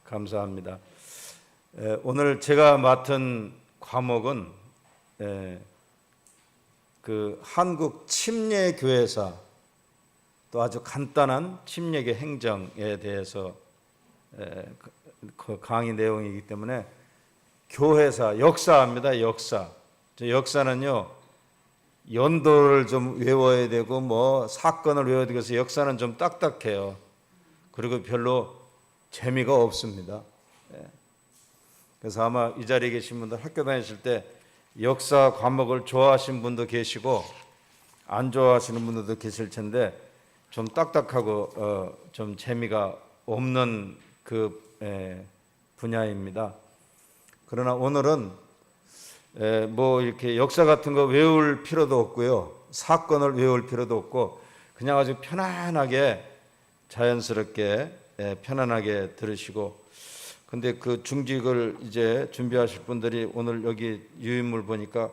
감사합니다. 오늘 제가 맡은 과목은 그 한국 침례교회사 또 아주 간단한 침례교 행정에 대해서 그 강의 내용이기 때문에 교회사, 역사입니다. 역사. 역사는요, 연도를 좀 외워야 되고 뭐 사건을 외워야 되고 해서 역사는 좀 딱딱해요. 그리고 별로 재미가 없습니다. 그래서 아마 이 자리에 계신 분들 학교 다니실 때 역사 과목을 좋아하시는 분도 계시고 안 좋아하시는 분들도 계실 텐데 좀 딱딱하고 좀 재미가 없는 그 분야입니다. 그러나 오늘은 뭐 이렇게 역사 같은 거 외울 필요도 없고요, 사건을 외울 필요도 없고 그냥 아주 편안하게 자연스럽게 편안하게 들으시고, 근데 그 중직을 이제 준비하실 분들이 오늘 여기 유인물 보니까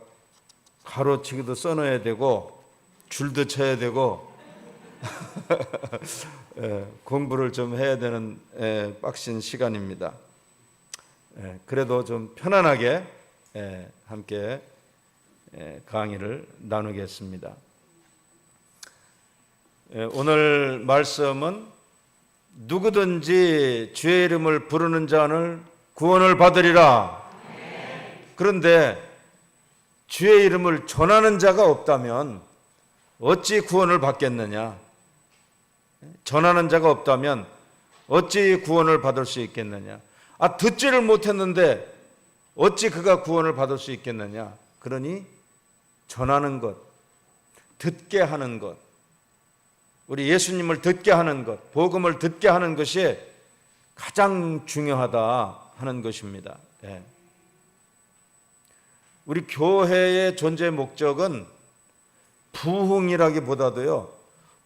가로치기도 써놔야 되고 줄도 쳐야 되고 공부를 좀 해야 되는 빡신 시간입니다. 그래도 좀 편안하게 함께 강의를 나누겠습니다. 오늘 말씀은 누구든지 주의 이름을 부르는 자는 구원을 받으리라. 그런데 주의 이름을 전하는 자가 없다면 어찌 구원을 받겠느냐? 전하는 자가 없다면 어찌 구원을 받을 수 있겠느냐? 듣지를 못했는데 어찌 그가 구원을 받을 수 있겠느냐? 그러니 전하는 것, 듣게 하는 것, 우리 예수님을 듣게 하는 것, 복음을 듣게 하는 것이 가장 중요하다 하는 것입니다. 우리 교회의 존재 목적은 부흥이라기보다도요,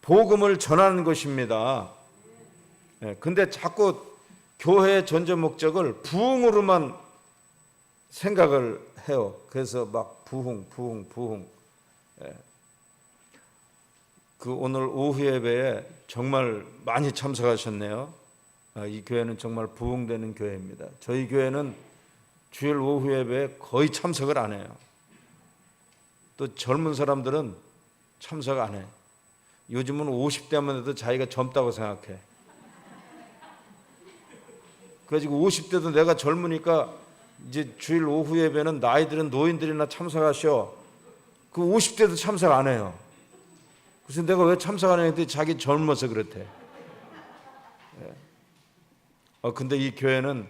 복음을 전하는 것입니다. 근데 자꾸 교회의 존재 목적을 부흥으로만 생각을 해요. 그래서 막 부흥. 그 오늘 오후 예배에 정말 많이 참석하셨네요. 이 교회는 정말 부흥되는 교회입니다. 저희 교회는 주일 오후 예배에 거의 참석을 안 해요. 또 젊은 사람들은 참석 안 해요. 요즘은 50대만 해도 자기가 젊다고 생각해. 그래가지고 50대도 내가 젊으니까 이제 주일 오후 예배는 나이들은 노인들이나 참석하셔. 그 50대도 참석 안 해요. 그래서 내가 왜 참석 안 했는데 자기 젊어서 그렇대. 근데 이 교회는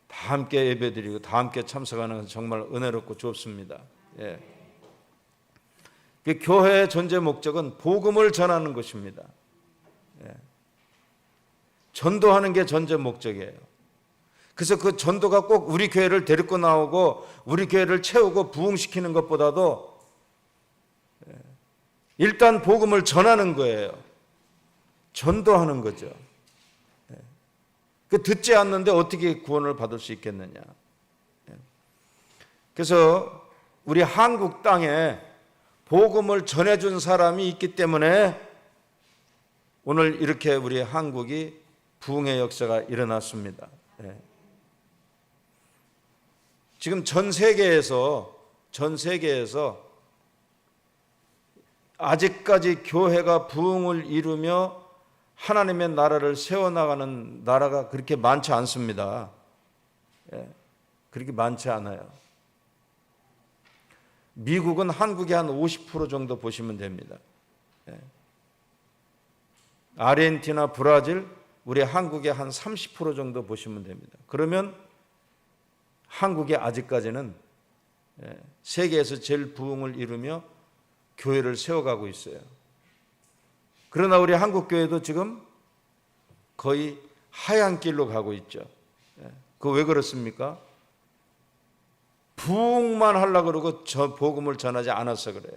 다 함께 예배드리고 다 함께 참석하는 것은 정말 은혜롭고 좋습니다. 교회의 존재 목적은 복음을 전하는 것입니다. 전도하는 게 존재 목적이에요. 그래서 그 전도가 꼭 우리 교회를 데리고 나오고 우리 교회를 채우고 부흥시키는 것보다도 일단 복음을 전하는 거예요. 전도하는 거죠. 그 듣지 않는데 어떻게 구원을 받을 수 있겠느냐. 그래서 우리 한국 땅에 복음을 전해준 사람이 있기 때문에 오늘 이렇게 우리 한국이 부흥의 역사가 일어났습니다. 지금 전 세계에서 아직까지 교회가 부흥을 이루며 하나님의 나라를 세워나가는 나라가 그렇게 많지 않습니다. 그렇게 많지 않아요. 미국은 한국의 한 50% 정도 보시면 됩니다. 아르헨티나, 브라질, 우리 한국의 한 30% 정도 보시면 됩니다. 그러면 한국이 아직까지는 세계에서 제일 부흥을 이루며 교회를 세워가고 있어요. 그러나 우리 한국 교회도 지금 거의 하얀 길로 가고 있죠. 그거 왜 그렇습니까? 부흥만 하려고 그러고 복음을 전하지 않아서 그래요.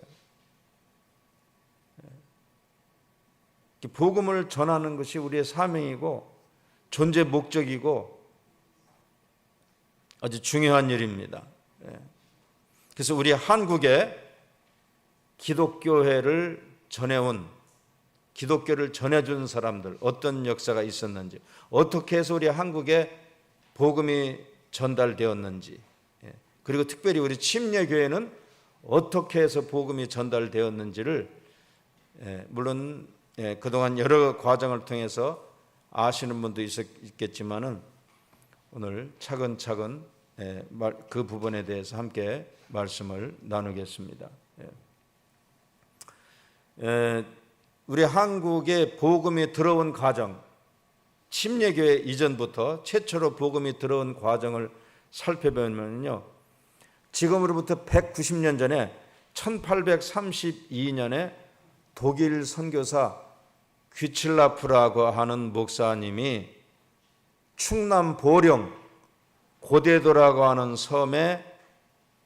복음을 전하는 것이 우리의 사명이고 존재 목적이고 아주 중요한 일입니다. 그래서 우리 한국에 기독교회를 전해온, 기독교를 전해준 사람들, 어떤 역사가 있었는지, 어떻게 해서 우리 한국에 복음이 전달되었는지, 그리고 특별히 우리 침례교회는 어떻게 해서 복음이 전달되었는지를 물론 그동안 여러 과정을 통해서 아시는 분도 있겠지만은 오늘 차근차근 그 부분에 대해서 함께 말씀을 나누겠습니다. 우리 한국에 복음이 들어온 과정, 침례교회 이전부터 최초로 복음이 들어온 과정을 살펴보면요, 지금으로부터 190년 전에 1832년에 독일 선교사 귀칠라프라고 하는 목사님이 충남 보령 고대도라고 하는 섬에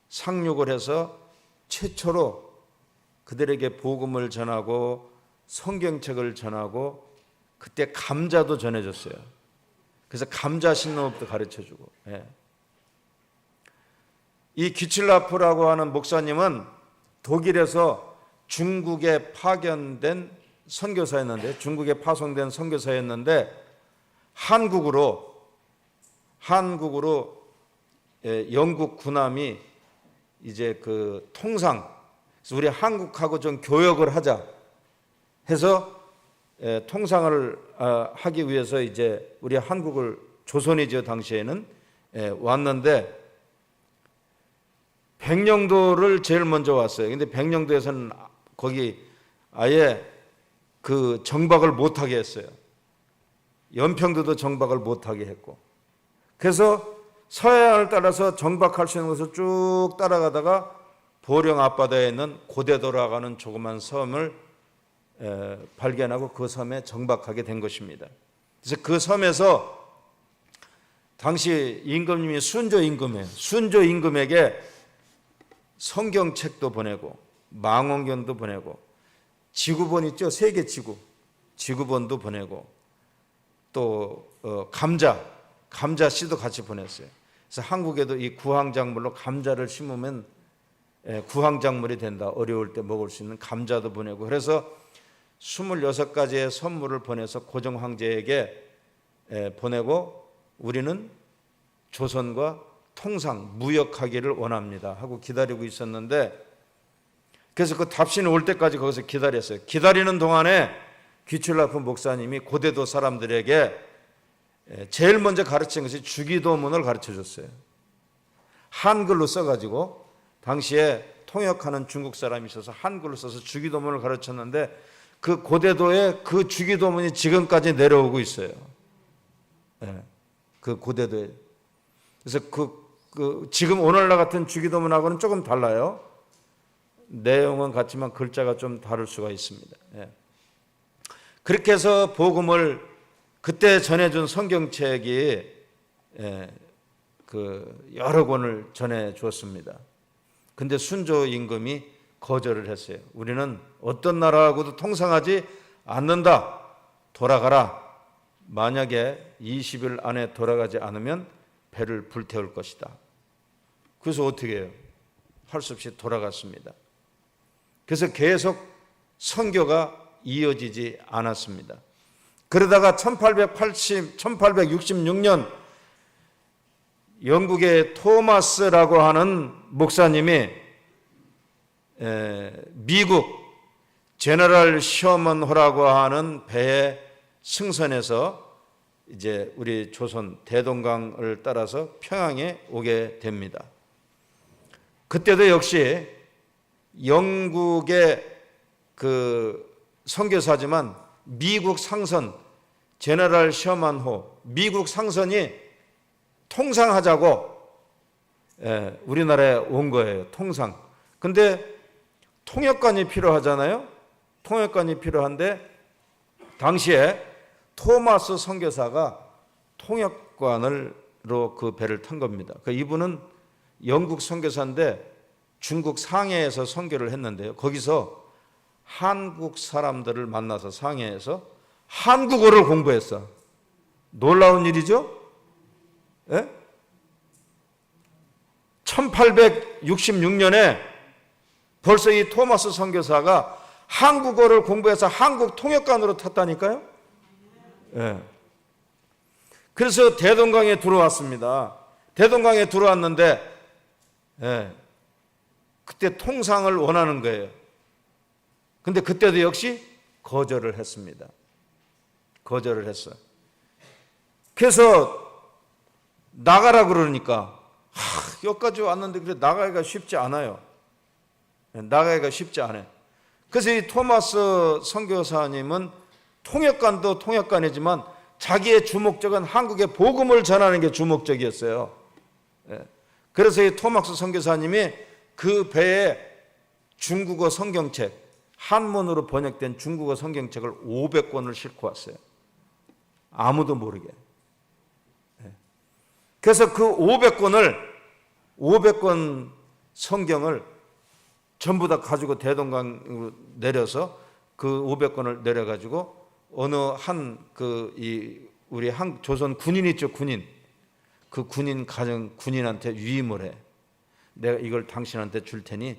상륙을 해서 최초로 그들에게 복음을 전하고 성경책을 전하고, 그때 감자도 전해줬어요. 그래서 감자 심는 법도 가르쳐주고. 이 귀칠라프라고 하는 목사님은 독일에서 중국에 파견된 선교사였는데, 중국에 파송된 선교사였는데, 한국으로 영국 군함이 이제 그 통상, 우리 한국하고 좀 교역을 하자 해서 통상을 하기 위해서 이제 우리 한국을, 조선이죠 당시에는, 왔는데 백령도를 제일 먼저 왔어요. 근데 백령도에서는 거기 아예 그 정박을 못하게 했어요. 연평도도 정박을 못하게 했고, 그래서 서해안을 따라서 정박할 수 있는 곳을 쭉 따라가다가 보령 앞바다에 있는 고대도라고 하는 조그만 섬을 발견하고 그 섬에 정박하게 된 것입니다. 그래서 그 섬에서 당시 임금님이 순조 임금이에요. 순조 임금에게 성경책도 보내고 망원경도 보내고, 지구본 있죠? 세계 지구본도 보내고, 또 감자 씨도 같이 보냈어요. 그래서 한국에도 이 구황작물로 감자를 심으면 구황작물이 된다. 어려울 때 먹을 수 있는 감자도 보내고, 그래서 26가지의 선물을 보내서 고종 황제에게 보내고, 우리는 조선과 통상 무역하기를 원합니다 하고 기다리고 있었는데, 그래서 그 답신이 올 때까지 거기서 기다렸어요. 기다리는 동안에 귀칠라프 목사님이 고대도 사람들에게 제일 먼저 가르친 것이 주기도문을 가르쳐줬어요. 한글로 써가지고, 당시에 통역하는 중국 사람이 있어서 한글로 써서 주기도문을 가르쳤는데, 그 고대도에 그 주기도문이 지금까지 내려오고 있어요. 그 고대도에. 그래서 지금 오늘날 같은 주기도문하고는 조금 달라요. 내용은 같지만 글자가 좀 다를 수가 있습니다. 그렇게 해서 복음을 그때 전해준 성경책이 여러 권을 전해 주었습니다. 근데 순조 임금이 거절을 했어요. 우리는 어떤 나라하고도 통상하지 않는다. 돌아가라. 만약에 20일 안에 돌아가지 않으면 배를 불태울 것이다. 그래서 어떻게 해요? 할 수 없이 돌아갔습니다. 그래서 계속 선교가 이어지지 않았습니다. 그러다가 1866년 영국의 토마스라고 하는 목사님이 미국 제너럴 셔먼호라고 하는 배에 승선해서 이제 우리 조선 대동강을 따라서 평양에 오게 됩니다. 그때도 역시 영국의 그 선교사지만 미국 상선 제너럴 셔먼호, 미국 상선이 통상하자고 우리나라에 온 거예요. 통상. 근데 통역관이 필요하잖아요. 통역관이 필요한데 당시에 토마스 선교사가 통역관으로 그 배를 탄 겁니다. 이분은 영국 선교사인데 중국 상해에서 선교를 했는데요. 거기서 한국 사람들을 만나서 상해에서 한국어를 공부했어. 놀라운 일이죠? 1866년에 벌써 이 토마스 선교사가 한국어를 공부해서 한국 통역관으로 탔다니까요. 그래서 대동강에 들어왔습니다. 대동강에 들어왔는데 그때 통상을 원하는 거예요. 근데 그때도 역시 거절을 했습니다. 거절을 했어요. 그래서 나가라 그러니까 여기까지 왔는데 그래 나가기가 쉽지 않아요. 나가기가 쉽지 않아요. 그래서 이 토마스 선교사님은 통역관도 통역관이지만 자기의 주목적은 한국에 복음을 전하는 게 주목적이었어요. 그래서 이 토마스 선교사님이 그 배에 중국어 성경책, 한문으로 번역된 중국어 성경책을 500권을 싣고 왔어요. 아무도 모르게. 그래서 그 500권 성경을 전부 다 가지고 대동강으로 내려서 그 500권을 내려가지고 어느 우리 조선 군인 있죠, 군인. 그 군인한테 위임을 해. 내가 이걸 당신한테 줄 테니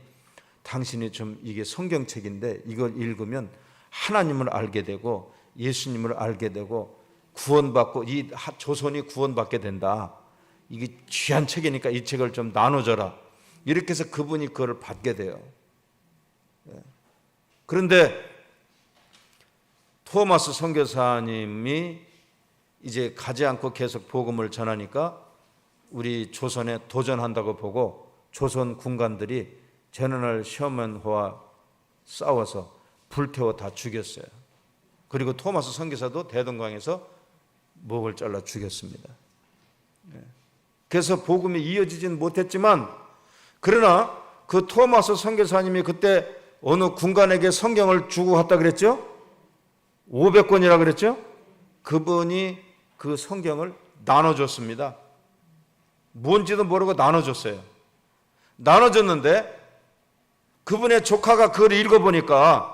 당신이 좀 이게 성경책인데 이걸 읽으면 하나님을 알게 되고 예수님을 알게 되고 구원받고 이 조선이 구원받게 된다. 이게 귀한 책이니까 이 책을 좀 나눠줘라. 이렇게 해서 그분이 그걸 받게 돼요. 그런데 토마스 선교사님이 이제 가지 않고 계속 복음을 전하니까 우리 조선에 도전한다고 보고 조선 군관들이 제너럴 셔먼호와 싸워서 불태워 다 죽였어요. 그리고 토마스 선교사도 대동강에서 목을 잘라 죽였습니다. 그래서 복음이 이어지진 못했지만 그러나 그 토마스 선교사님이 그때 어느 군관에게 성경을 주고 갔다 그랬죠? 500권이라 그랬죠? 그분이 그 성경을 나눠줬습니다. 뭔지도 모르고 나눠줬어요. 나눠줬는데 그분의 조카가 그걸 읽어보니까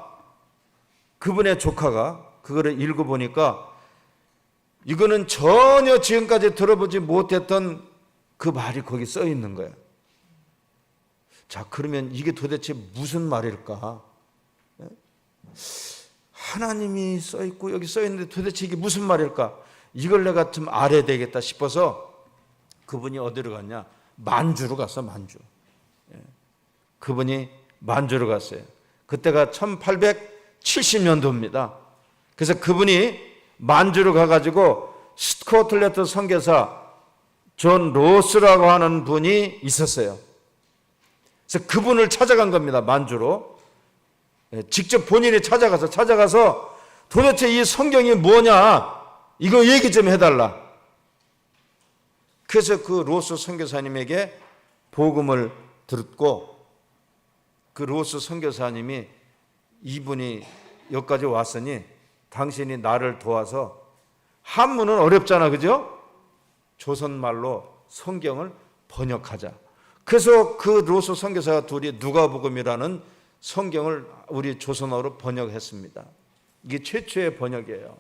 이거는 전혀 지금까지 들어보지 못했던 그 말이 거기 써 있는 거예요. 자, 그러면 이게 도대체 무슨 말일까? 하나님이 써 있고 여기 써 있는데 도대체 이게 무슨 말일까? 이걸 내가 좀 알아야 되겠다 싶어서 그분이 어디로 갔냐? 만주로 갔어, 만주. 그분이 만주로 갔어요. 그때가 1870년도입니다. 그래서 그분이 만주로 가가지고 스코틀랜드 선교사 존 로스라고 하는 분이 있었어요. 그래서 그분을 찾아간 겁니다. 만주로. 직접 본인이 찾아가서 도대체 이 성경이 뭐냐? 이거 얘기 좀 해달라. 그래서 그 로스 선교사님에게 복음을 듣고 그 로스 선교사님이 이분이 여기까지 왔으니 당신이 나를 도와서 한문은 어렵잖아, 그죠? 조선말로 성경을 번역하자. 그래서 그 로스 선교사가 둘이 누가복음이라는 성경을 우리 조선어로 번역했습니다. 이게 최초의 번역이에요.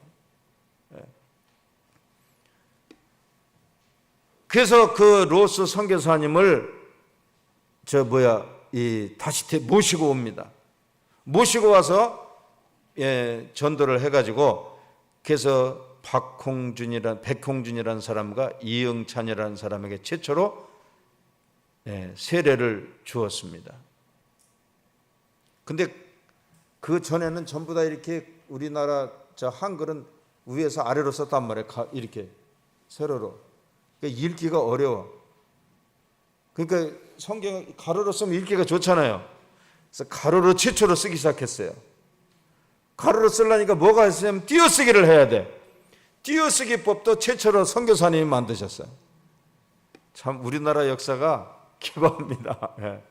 그래서 그 로스 선교사님을 다시 모시고 옵니다. 모시고 와서 전도를 해가지고 그래서 백홍준이라는 사람과 이영찬이라는 사람에게 최초로 세례를 주었습니다. 근데 그 전에는 전부 다 이렇게 우리나라 한글은 위에서 아래로 썼단 말이에요. 이렇게 세로로. 그러니까 읽기가 어려워. 그러니까 성경 가로로 쓰면 읽기가 좋잖아요. 그래서 가로로 최초로 쓰기 시작했어요. 가로로 쓰려니까 뭐가 있으면 띄어쓰기를 해야 돼. 띄어쓰기법도 최초로 선교사님이 만드셨어요. 참 우리나라 역사가 기발합니다.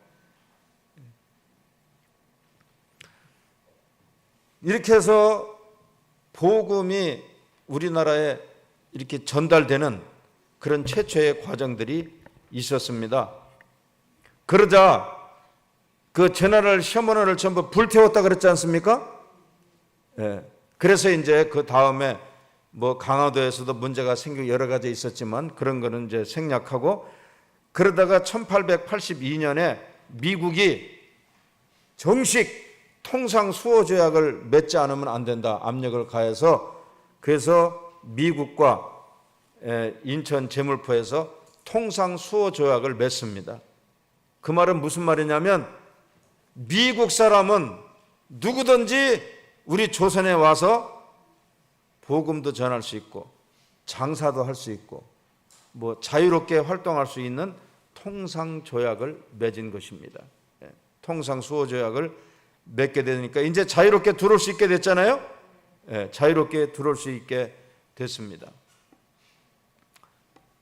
이렇게 해서 복음이 우리나라에 이렇게 전달되는 그런 최초의 과정들이 있었습니다. 그러자 그 제너럴 셔먼을 전부 불태웠다 그랬지 않습니까? 그래서 이제 그 다음에 강화도에서도 문제가 생기고 여러 가지 있었지만 그런 거는 이제 생략하고 그러다가 1882년에 미국이 정식 통상 수호 조약을 맺지 않으면 안 된다 압력을 가해서 그래서 미국과 인천 제물포에서 통상 수호 조약을 맺습니다. 그 말은 무슨 말이냐면 미국 사람은 누구든지 우리 조선에 와서 복음도 전할 수 있고 장사도 할 수 있고 뭐 자유롭게 활동할 수 있는 통상 조약을 맺은 것입니다. 통상 수호 조약을 맺게 되니까 이제 자유롭게 들어올 수 있게 됐잖아요. 자유롭게 들어올 수 있게 됐습니다.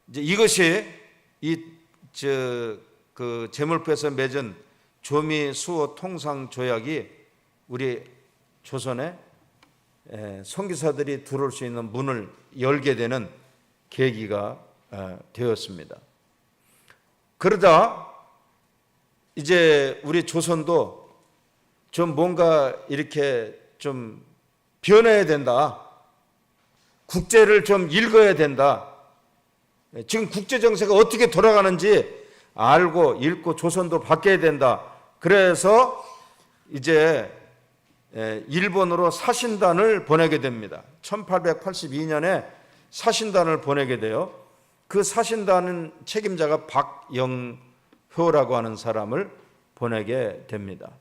이제 이것이 그 제물포에서 맺은 조미 수호 통상 조약이 우리 조선에 선교사들이 들어올 수 있는 문을 열게 되는 계기가 되었습니다. 그러다 이제 우리 조선도 좀 뭔가 이렇게 좀 변해야 된다. 국제를 좀 읽어야 된다. 지금 국제 정세가 어떻게 돌아가는지 알고 읽고 조선도 바뀌어야 된다. 그래서 이제 일본으로 사신단을 보내게 됩니다. 1882년에 사신단을 보내게 돼요. 그 사신단은 책임자가 박영효라고 하는 사람을 보내게 됩니다.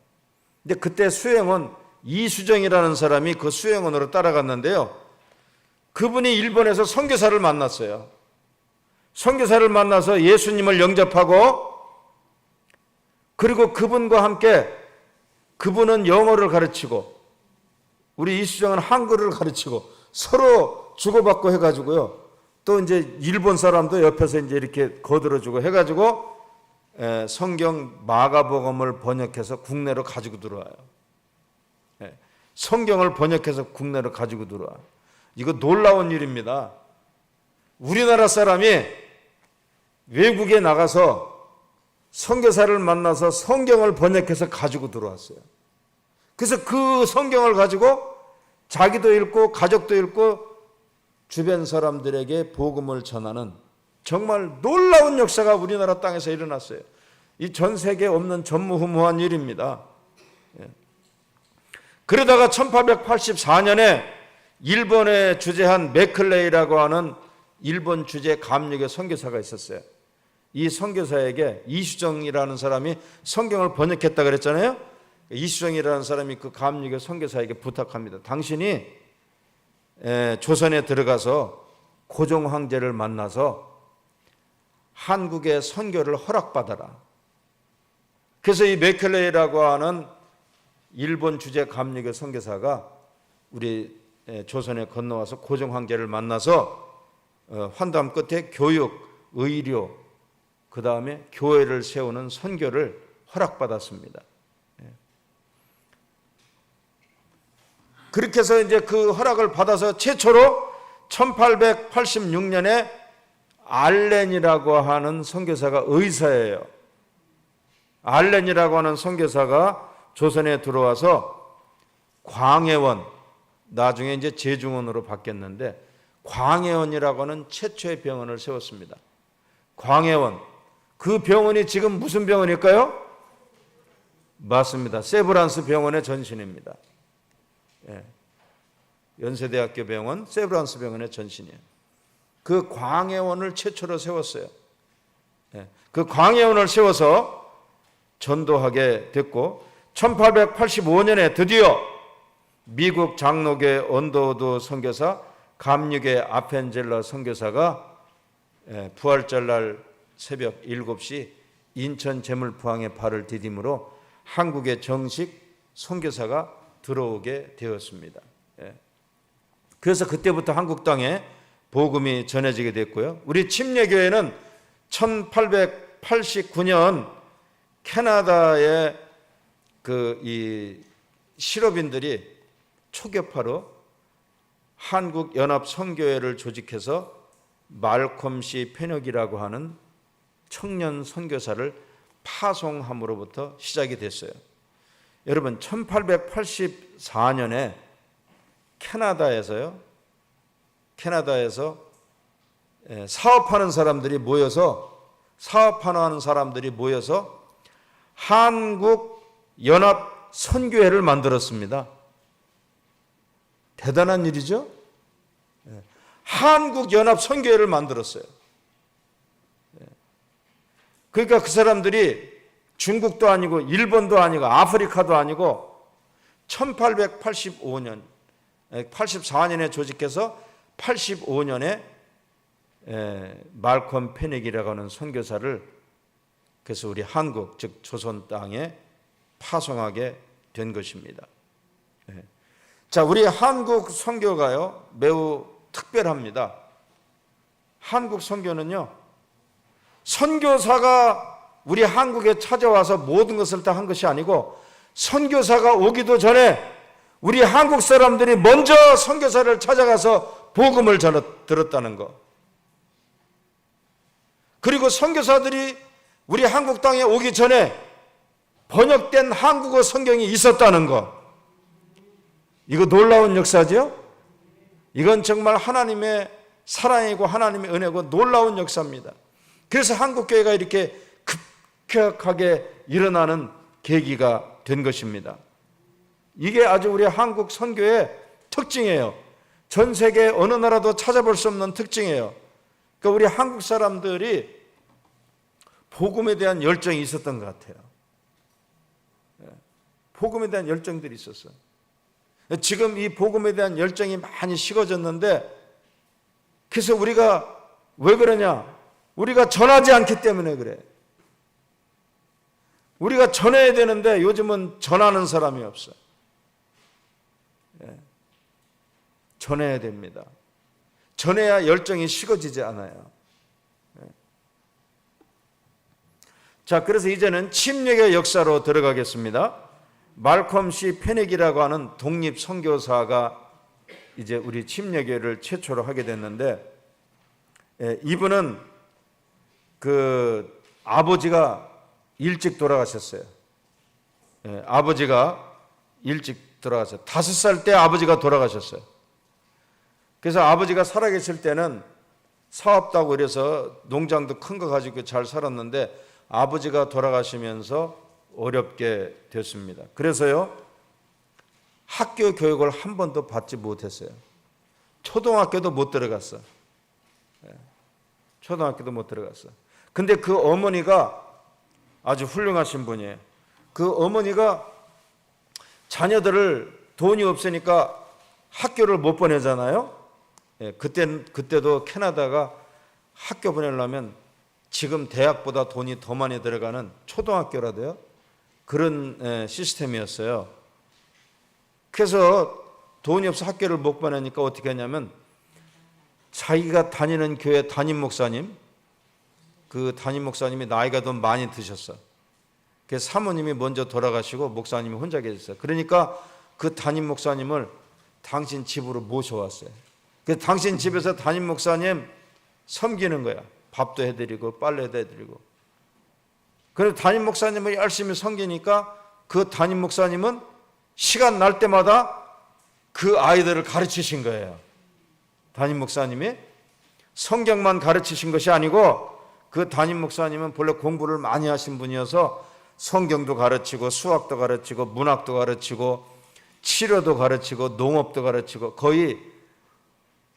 근데 그때 수행원 이수정이라는 사람이 그 수행원으로 따라갔는데요. 그분이 일본에서 선교사를 만났어요. 선교사를 만나서 예수님을 영접하고 그리고 그분과 함께 그분은 영어를 가르치고 우리 이수정은 한글을 가르치고 서로 주고받고 해가지고요. 또 이제 일본 사람도 옆에서 이제 이렇게 거들어주고 해가지고 성경 마가복음을 번역해서 국내로 가지고 들어와요. 성경을 번역해서 국내로 가지고 들어와요. 이거 놀라운 일입니다. 우리나라 사람이 외국에 나가서 선교사를 만나서 성경을 번역해서 가지고 들어왔어요. 그래서 그 성경을 가지고 자기도 읽고 가족도 읽고 주변 사람들에게 복음을 전하는 정말 놀라운 역사가 우리나라 땅에서 일어났어요. 이 전 세계에 없는 전무후무한 일입니다. 그러다가 1884년에 일본에 주재한 맥클레이라고 하는 일본 주재 감리교 선교사가 있었어요. 이 선교사에게 이수정이라는 사람이 성경을 번역했다 그랬잖아요. 이수정이라는 사람이 그 감리교 선교사에게 부탁합니다. 당신이 조선에 들어가서 고종 황제를 만나서 한국의 선교를 허락받아라. 그래서 이 맥클레이라고 하는 일본 주재 감리교 선교사가 우리 조선에 건너와서 고종 황제를 만나서 환담 끝에 교육, 의료, 그 다음에 교회를 세우는 선교를 허락받았습니다. 그렇게 해서 이제 그 허락을 받아서 최초로 1886년에 알렌이라고 하는 선교사가 의사예요. 알렌이라고 하는 선교사가 조선에 들어와서 광해원, 나중에 이제 제중원으로 바뀌었는데 광해원이라고 하는 최초의 병원을 세웠습니다. 광해원. 그 병원이 지금 무슨 병원일까요? 맞습니다. 세브란스 병원의 전신입니다. 연세대학교 병원, 세브란스 병원의 전신이에요. 그 광해원을 최초로 세웠어요. 그 광해원을 세워서 전도하게 됐고 1885년에 드디어 미국 장로계 언더우드 선교사 감리교 아펜젤러 선교사가 부활절날 새벽 7시 인천 제물포항에 발을 디딤으로 한국에 정식 선교사가 들어오게 되었습니다. 그래서 그때부터 한국 땅에 복음이 전해지게 됐고요. 우리 침례교회는 1889년 캐나다의 이 실업인들이 초교파로 한국 연합 선교회를 조직해서 말콤 씨 페녹이라고 하는 청년 선교사를 파송함으로부터 시작이 됐어요. 여러분 1884년에 캐나다에서 사업하는 사람들이 모여서 한국 연합 선교회를 만들었습니다. 대단한 일이죠. 한국연합선교회를 만들었어요. 그러니까 그 사람들이 중국도 아니고 일본도 아니고 아프리카도 아니고 1885년, 84년에 조직해서 85년에 말콤 페닉이라고 하는 선교사를 그래서 우리 한국, 즉 조선 땅에 파송하게 된 것입니다. 자, 우리 한국 선교가요 매우 특별합니다. 한국 선교는요, 선교사가 우리 한국에 찾아와서 모든 것을 다 한 것이 아니고 선교사가 오기도 전에 우리 한국 사람들이 먼저 선교사를 찾아가서 복음을 들었다는 것. 그리고 선교사들이 우리 한국 땅에 오기 전에 번역된 한국어 성경이 있었다는 것. 이거 놀라운 역사죠? 이건 정말 하나님의 사랑이고 하나님의 은혜고 놀라운 역사입니다. 그래서 한국교회가 이렇게 급격하게 일어나는 계기가 된 것입니다. 이게 아주 우리 한국 선교의 특징이에요. 전 세계 어느 나라도 찾아볼 수 없는 특징이에요. 그러니까 우리 한국 사람들이 복음에 대한 열정이 있었던 것 같아요. 복음에 대한 열정들이 있었어요. 지금 이 복음에 대한 열정이 많이 식어졌는데, 그래서 우리가 왜 그러냐? 우리가 전하지 않기 때문에 그래. 우리가 전해야 되는데 요즘은 전하는 사람이 없어. 전해야 됩니다. 전해야 열정이 식어지지 않아요. 자, 그래서 이제는 침략의 역사로 들어가겠습니다. 말콤 C 페닉이라고 하는 독립 선교사가 이제 우리 침략교회를 최초로 하게 됐는데, 이분은 그 아버지가 일찍 돌아가셨어요. 아버지가 일찍 돌아가셨어요. 5살 때 아버지가 돌아가셨어요. 그래서 아버지가 살아계실 때는 사업도 하고 그래서 농장도 큰 거 가지고 잘 살았는데 아버지가 돌아가시면서 어렵게 됐습니다. 그래서요, 학교 교육을 한 번도 받지 못했어요. 초등학교도 못 들어갔어. 초등학교도 못 들어갔어. 근데 그 어머니가 아주 훌륭하신 분이에요. 그 어머니가 자녀들을 돈이 없으니까 학교를 못 보내잖아요. 그때도 캐나다가 학교 보내려면 지금 대학보다 돈이 더 많이 들어가는 초등학교라도요, 그런 시스템이었어요. 그래서 돈이 없어 학교를 못 보내니까 어떻게 하냐면 자기가 다니는 교회 담임 목사님, 그 담임 목사님이 나이가 좀 많이 드셨어. 그래서 사모님이 먼저 돌아가시고 목사님이 혼자 계셨어요. 그러니까 그 담임 목사님을 당신 집으로 모셔왔어요. 그래서 당신 집에서 담임 목사님 섬기는 거야. 밥도 해드리고 빨래도 해드리고. 그래서 담임 목사님을 열심히 섬기니까 그 담임 목사님은 시간 날 때마다 그 아이들을 가르치신 거예요. 담임 목사님이 성경만 가르치신 것이 아니고 그 담임 목사님은 본래 공부를 많이 하신 분이어서 성경도 가르치고 수학도 가르치고 문학도 가르치고 치료도 가르치고 농업도 가르치고 거의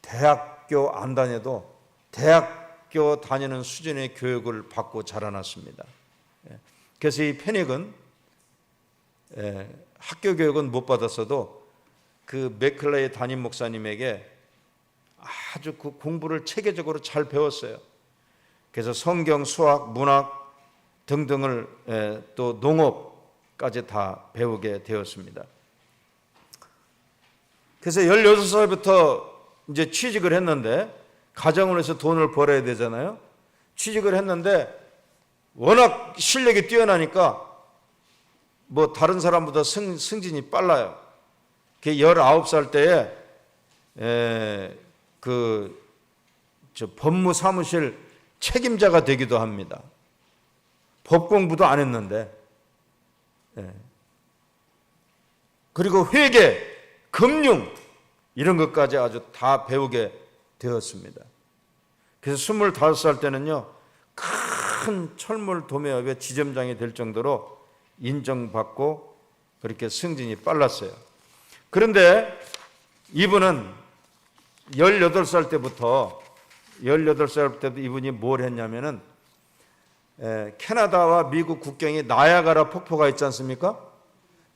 대학교 안 다녀도 대학교 다니는 수준의 교육을 받고 자라났습니다. 그래서 이 페닉은 학교 교육은 못 받았어도 그 맥클레이 담임 목사님에게 아주 그 공부를 체계적으로 잘 배웠어요. 그래서 성경, 수학, 문학 등등을 또 농업까지 다 배우게 되었습니다. 그래서 16살부터 이제 취직을 했는데, 가정을 해서 돈을 벌어야 되잖아요. 취직을 했는데 워낙 실력이 뛰어나니까 뭐 다른 사람보다 승진이 빨라요. 19살 때에 법무사무실 책임자가 되기도 합니다. 법 공부도 안 했는데. 그리고 회계, 금융 이런 것까지 아주 다 배우게 되었습니다. 그래서 25살 때는요, 큰 철물 도매업의 지점장이 될 정도로 인정받고 그렇게 승진이 빨랐어요. 그런데 이분은 18살 때부터 이분이 뭘 했냐면은 캐나다와 미국 국경이 나야가라 폭포가 있지 않습니까?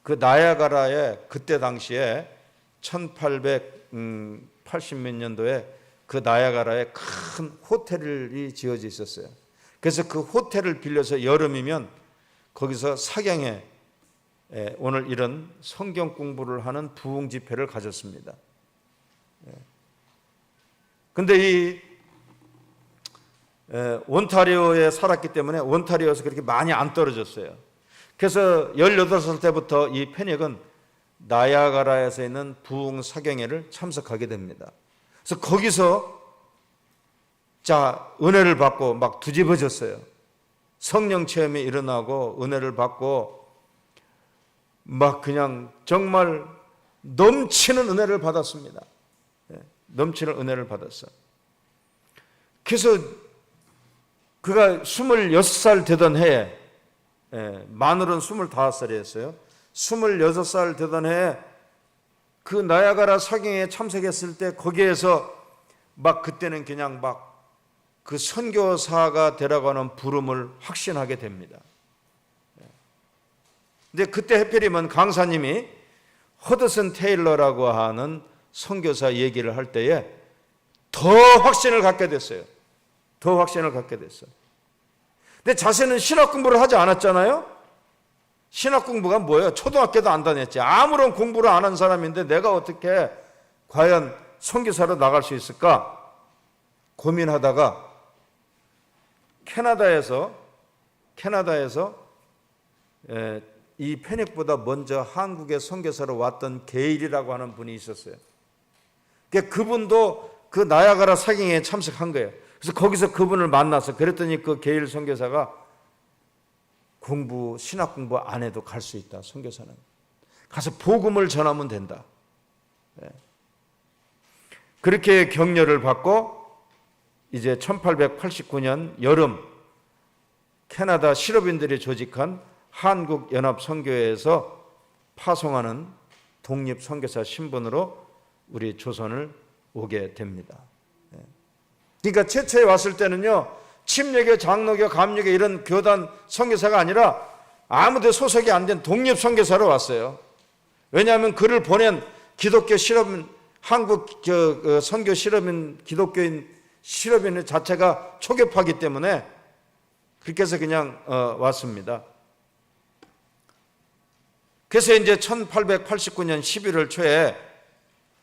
그 나야가라에 그때 당시에 1880 몇 년도에 그 나야가라에 큰 호텔이 지어져 있었어요. 그래서 그 호텔을 빌려서 여름이면 거기서 사경에 오늘 이런 성경 공부를 하는 부흥 집회를 가졌습니다. 근데 이 온타리오에 살았기 때문에 온타리오에서 그렇게 많이 안 떨어졌어요. 그래서 18살 때부터 이 페닉은 나야가라에서 있는 부흥 사경회를 참석하게 됩니다. 그래서 거기서 은혜를 받고 막 뒤집어졌어요. 성령 체험이 일어나고 은혜를 받고 막 그냥 정말 넘치는 은혜를 받았습니다. 넘치는 은혜를 받았어요. 그래서 그가 26살 되던 해에, 마늘은 25살이었어요. 26살 되던 해에 그 나야가라 사경에 참석했을 때 거기에서 막 그때는 그냥 막 그 선교사가 되라고 하는 부름을 확신하게 됩니다. 근데 그때 해필이면 강사님이 허드슨 테일러라고 하는 선교사 얘기를 할 때에 더 확신을 갖게 됐어요. 더 확신을 갖게 됐어요. 근데 자세는 신학 공부를 하지 않았잖아요. 신학 공부가 뭐예요? 초등학교도 안 다녔지. 아무런 공부를 안 한 사람인데 내가 어떻게 과연 선교사로 나갈 수 있을까 고민하다가 캐나다에서 이 페닉보다 먼저 한국에 선교사로 왔던 게일이라고 하는 분이 있었어요. 그분도 그 나야가라 사경에 참석한 거예요. 그래서 거기서 그분을 만나서 그랬더니 그 게일 선교사가 신학 공부 안 해도 갈 수 있다. 선교사는 가서 복음을 전하면 된다. 그렇게 격려를 받고 이제 1889년 여름 캐나다 실업인들이 조직한 한국연합선교회에서 파송하는 독립선교사 신분으로 우리 조선을 오게 됩니다. 그러니까 최초에 왔을 때는요, 침례교, 장로교, 감리교 이런 교단 선교사가 아니라 아무데 소속이 안 된 독립선교사로 왔어요. 왜냐하면 그를 보낸 기독교 실업인, 한국 선교 실업인, 기독교인 실업인 자체가 초계파기 때문에 그렇게 해서 그냥 왔습니다. 그래서 이제 1889년 11월 초에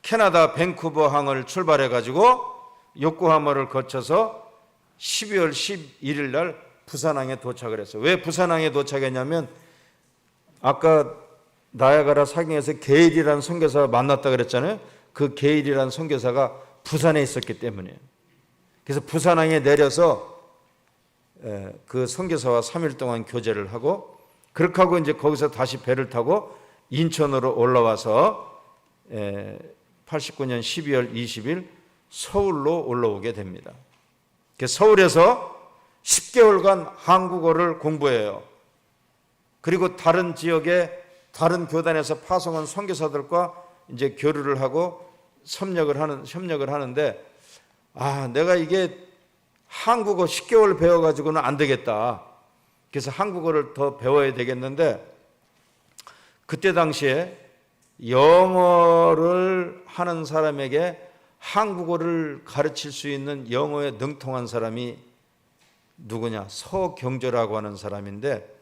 캐나다 밴쿠버 항을 출발해 가지고 요코하마를 거쳐서 12월 11일 날 부산항에 도착을 했어요. 왜 부산항에 도착했냐면 아까 나야가라 사경에서 게일이라는 선교사가 만났다 그랬잖아요. 그 게일이라는 선교사가 부산에 있었기 때문이에요. 그래서 부산항에 내려서 그 선교사와 3일 동안 교제를 하고 그렇게 하고 이제 거기서 다시 배를 타고 인천으로 올라와서 89년 12월 20일 서울로 올라오게 됩니다. 서울에서 10개월간 한국어를 공부해요. 그리고 다른 지역에 다른 교단에서 파송한 선교사들과 이제 교류를 하고 협력을 하는데 내가 이게 한국어 10개월 배워가지고는 안 되겠다. 그래서 한국어를 더 배워야 되겠는데 그때 당시에 영어를 하는 사람에게 한국어를 가르칠 수 있는 영어에 능통한 사람이 누구냐? 서경조라고 하는 사람인데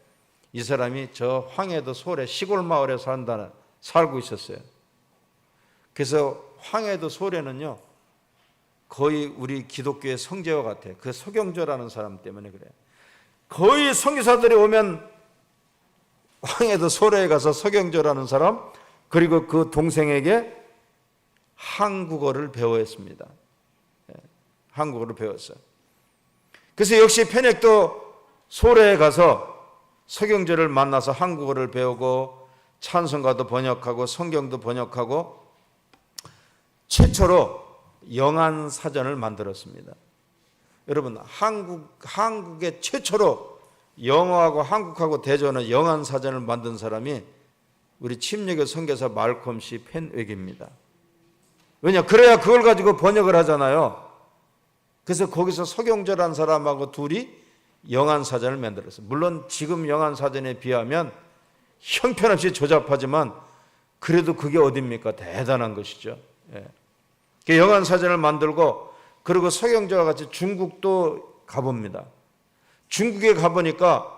이 사람이 저 황해도 소래 시골 마을에 살고 있었어요. 그래서 황해도 소래는요 거의 우리 기독교의 성지와 같아요. 그 서경조라는 사람 때문에 그래요. 거의 선교사들이 오면 황해도 소래에 가서 서경조라는 사람 그리고 그 동생에게 한국어를 배워야 했습니다. 한국어를 배웠어요. 그래서 역시 페넥도 소래에 가서 서경조를 만나서 한국어를 배우고 찬송가도 번역하고 성경도 번역하고 최초로 영안사전을 만들었습니다. 여러분 한국의 최초로 영어하고 한국하고 대조하는 영안사전을 만든 사람이 우리 침례교 선교사 말콤 씨 펜웨기입니다. 왜냐? 그래야 그걸 가지고 번역을 하잖아요. 그래서 거기서 서경재라는 사람하고 둘이 영안사전을 만들었어요. 물론 지금 영안사전에 비하면 형편없이 조잡하지만 그래도 그게 어딥니까? 대단한 것이죠. 예. 그 영안사전을 만들고 그리고 서경재와 같이 중국도 가봅니다. 중국에 가보니까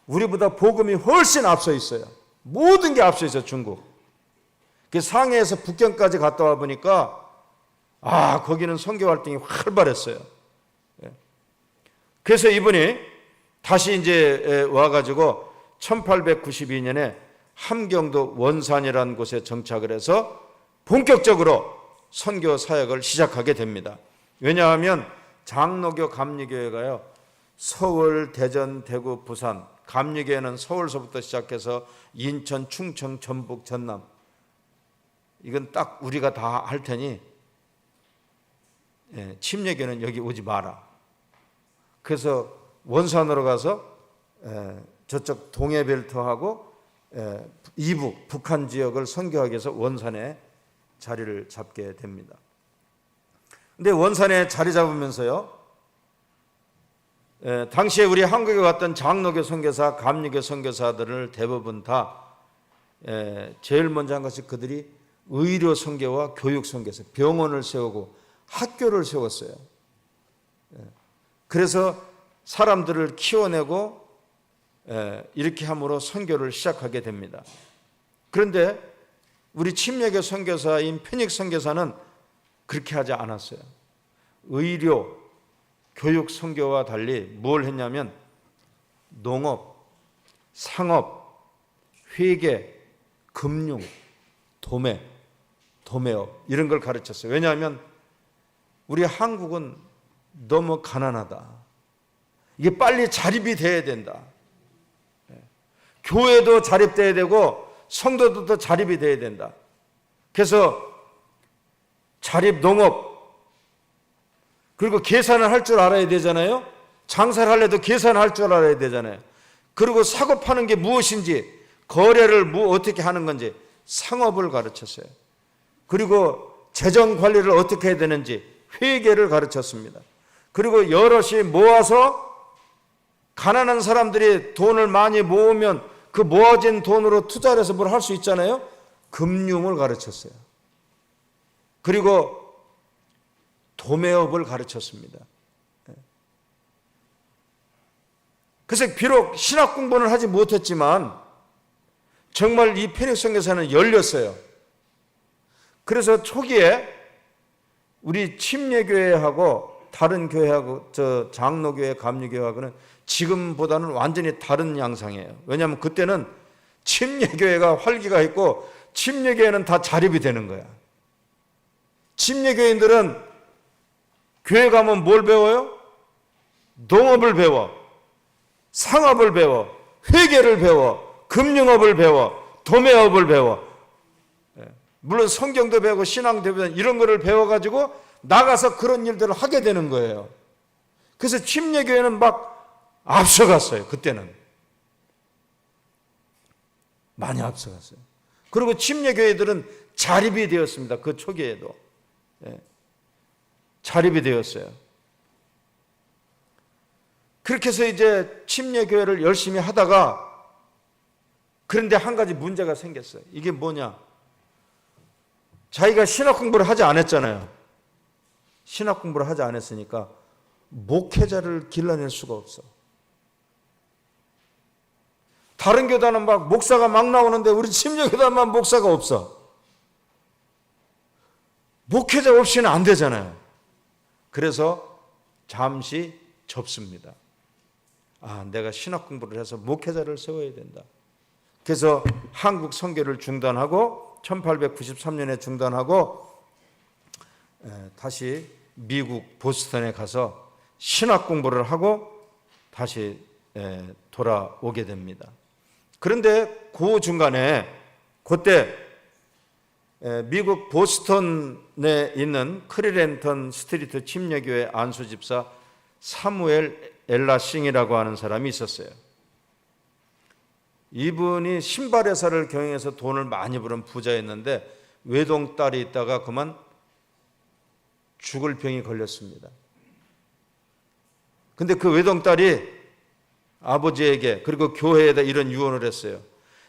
우리보다 복음이 훨씬 앞서 있어요. 모든 게 앞서 있어요, 중국. 그 상해에서 북경까지 갔다 와 보니까 거기는 선교 활동이 활발했어요. 그래서 이분이 다시 이제 와가지고 1892년에 함경도 원산이라는 곳에 정착을 해서 본격적으로 선교 사역을 시작하게 됩니다. 왜냐하면 장로교 감리교회가요, 서울, 대전, 대구, 부산, 감리교회는 서울서부터 시작해서 인천, 충청, 전북, 전남, 이건 딱 우리가 다 할 테니 침례교회는 여기 오지 마라. 그래서 원산으로 가서 저쪽 동해벨트하고 이북, 북한 지역을 선교하기 위해서 원산에 자리를 잡게 됩니다. 근데 원산에 자리 잡으면서요, 당시에 우리 한국에 왔던 장로교 선교사, 감리교 선교사들을 대부분 다 제일 먼저 한 것이 그들이 의료 선교와 교육 선교사, 병원을 세우고 학교를 세웠어요. 그래서 사람들을 키워내고 이렇게 함으로 선교를 시작하게 됩니다. 그런데 우리 침례교 선교사인 페닉스 선교사는 그렇게 하지 않았어요. 의료, 교육 선교와 달리 뭘 했냐면 농업, 상업, 회계, 금융, 도매업 이런 걸 가르쳤어요. 왜냐하면 우리 한국은 너무 가난하다. 이게 빨리 자립이 돼야 된다. 교회도 자립돼야 되고 성도들도 자립이 돼야 된다. 그래서 자립 농업, 그리고 계산을 할 줄 알아야 되잖아요. 장사를 하려도 계산을 할 줄 알아야 되잖아요. 그리고 사고 파는 게 무엇인지, 거래를 어떻게 하는 건지 상업을 가르쳤어요. 그리고 재정 관리를 어떻게 해야 되는지 회계를 가르쳤습니다. 그리고 여럿이 모아서 가난한 사람들이 돈을 많이 모으면 그 모아진 돈으로 투자를 해서 뭘 할 수 있잖아요. 금융을 가르쳤어요. 그리고 도매업을 가르쳤습니다. 그래서 비록 신학 공부는 하지 못했지만 정말 이 페닉스 선교사는 열렸어요. 그래서 초기에 우리 침례교회하고 다른 교회하고 장로교회, 감리교회하고는 지금보다는 완전히 다른 양상이에요. 왜냐하면 그때는 침례교회가 활기가 있고 침례교회는 다 자립이 되는 거야. 침례교인들은 교회 가면 뭘 배워요? 농업을 배워, 상업을 배워, 회계를 배워, 금융업을 배워, 도매업을 배워. 물론 성경도 배우고 신앙도 배우고 이런 거를 배워가지고 나가서 그런 일들을 하게 되는 거예요. 그래서 침례교회는 막 앞서갔어요. 그때는 많이 앞서갔어요. 그리고 침례교회들은 자립이 되었습니다. 그 초기에도 자립이 되었어요. 그렇게 해서 이제 침례교회를 열심히 하다가, 그런데 한 가지 문제가 생겼어요. 이게 뭐냐? 자기가 신학 공부를 하지 않았잖아요. 신학 공부를 하지 않았으니까 목회자를 길러낼 수가 없어. 다른 교단은 막 목사가 막 나오는데 우리 침례교단만 목사가 없어. 목회자 없이는 안 되잖아요. 그래서 잠시 접습니다. 내가 신학 공부를 해서 목회자를 세워야 된다. 그래서 한국 선교를 중단하고 1893년에 중단하고 다시 미국 보스턴에 가서 신학 공부를 하고 다시 돌아오게 됩니다. 그런데 그 중간에 그때 미국 보스턴에 있는 크리랜턴 스트리트 침례교회 안수집사 사무엘 엘라싱이라고 하는 사람이 있었어요. 이분이 신발 회사를 경영해서 돈을 많이 버는 부자였는데 외동딸이 있다가 그만 죽을 병이 걸렸습니다. 근데 그 외동딸이 아버지에게 그리고 교회에다 이런 유언을 했어요.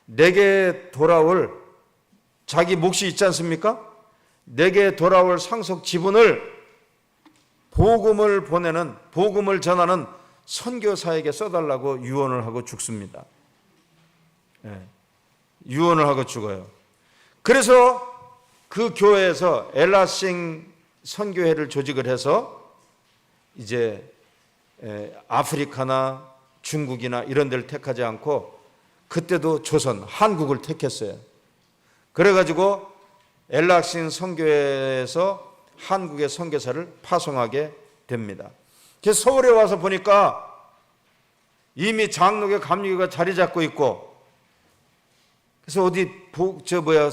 내게 돌아올 자기 몫이 있지 않습니까? 내게 돌아올 상속 지분을 복음을 보내는, 복음을 전하는 선교사에게 써달라고 유언을 하고 죽습니다. 유언을 하고 죽어요. 그래서 그 교회에서 엘라싱 선교회를 조직을 해서 이제 아프리카나 중국이나 이런 데를 택하지 않고 그때도 조선, 한국을 택했어요. 그래가지고 엘라싱 선교회에서 한국의 선교사를 파송하게 됩니다. 그래서 서울에 와서 보니까 이미 장로교, 감리교가 자리 잡고 있고, 그래서 어디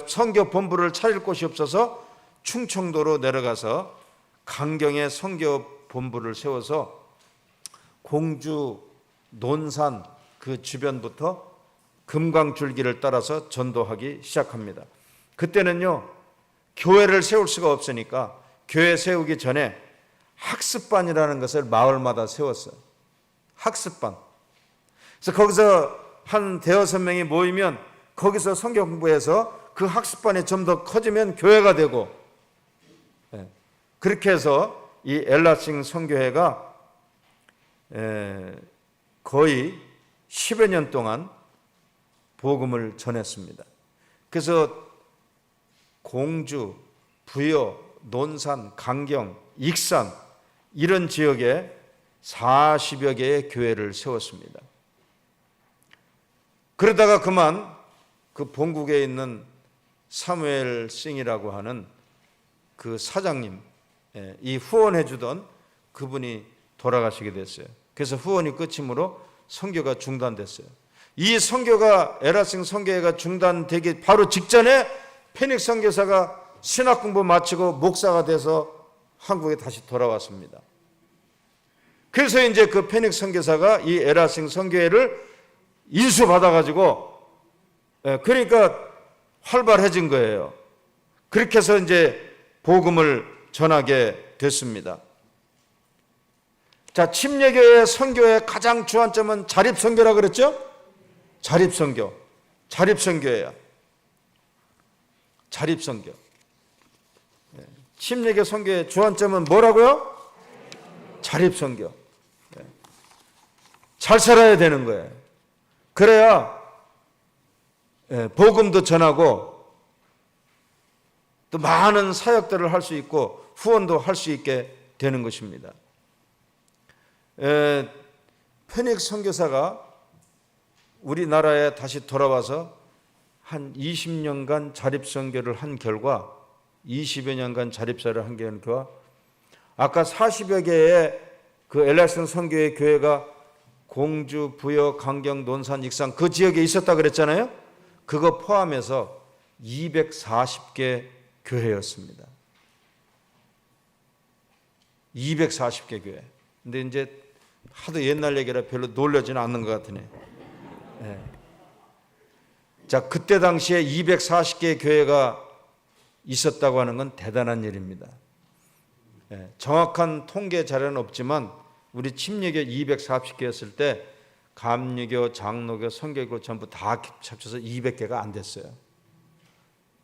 선교 본부를 차릴 곳이 없어서 충청도로 내려가서 강경에 선교 본부를 세워서 공주, 논산 그 주변부터 금강줄기를 따라서 전도하기 시작합니다. 그때는요, 교회를 세울 수가 없으니까 교회 세우기 전에 학습반이라는 것을 마을마다 세웠어요. 학습반. 그래서 거기서 한 대여섯 명이 모이면 거기서 성경 공부해서 그 학습반이 좀 더 커지면 교회가 되고, 그렇게 해서 이 엘라싱 선교회가 거의 10여 년 동안 복음을 전했습니다. 그래서 공주, 부여, 논산, 강경, 익산 이런 지역에 40여 개의 교회를 세웠습니다. 그러다가 그만 그 본국에 있는 사무엘 싱이라고 하는 그 사장님, 이 후원해 주던 그분이 돌아가시게 됐어요. 그래서 후원이 끝이므로 선교가 중단됐어요. 이 선교가, 엘라싱 선교회가 중단되기 바로 직전에 페닉스 선교사가 신학 공부 마치고 목사가 돼서 한국에 다시 돌아왔습니다. 그래서 이제 그 페닉스 선교사가 이 엘라싱 선교회를 인수받아가지고, 그러니까 활발해진 거예요. 그렇게 해서 이제 복음을 전하게 됐습니다. 자, 침례교회 선교의 가장 주안점은 자립선교라 그랬죠? 자립선교. 자립선교예요. 자립선교. 침례교 선교의 주안점은 뭐라고요? 자립선교. 잘 살아야 되는 거예요. 그래야 복음도 전하고 또 많은 사역들을 할 수 있고 후원도 할 수 있게 되는 것입니다. 페닉스 선교사가 우리나라에 다시 돌아와서 한 20년간 자립선교를 한 결과, 20여 년간 자립사를 한 결과, 아까 40여 개의 그 엘라싱 선교회 교회가 공주, 부여, 강경, 논산, 익산 그 지역에 있었다 그랬잖아요. 그거 포함해서 240개 교회였습니다. 240개 교회. 근데 이제 하도 옛날 얘기라 별로 놀라지는 않는 것 같으네. 자, 그때 당시에 240개의 교회가 있었다고 하는 건 대단한 일입니다. 정확한 통계 자료는 없지만 우리 침례교 240개였을 때 감리교, 장로교, 선교교 전부 다 합쳐서 200개가 안 됐어요.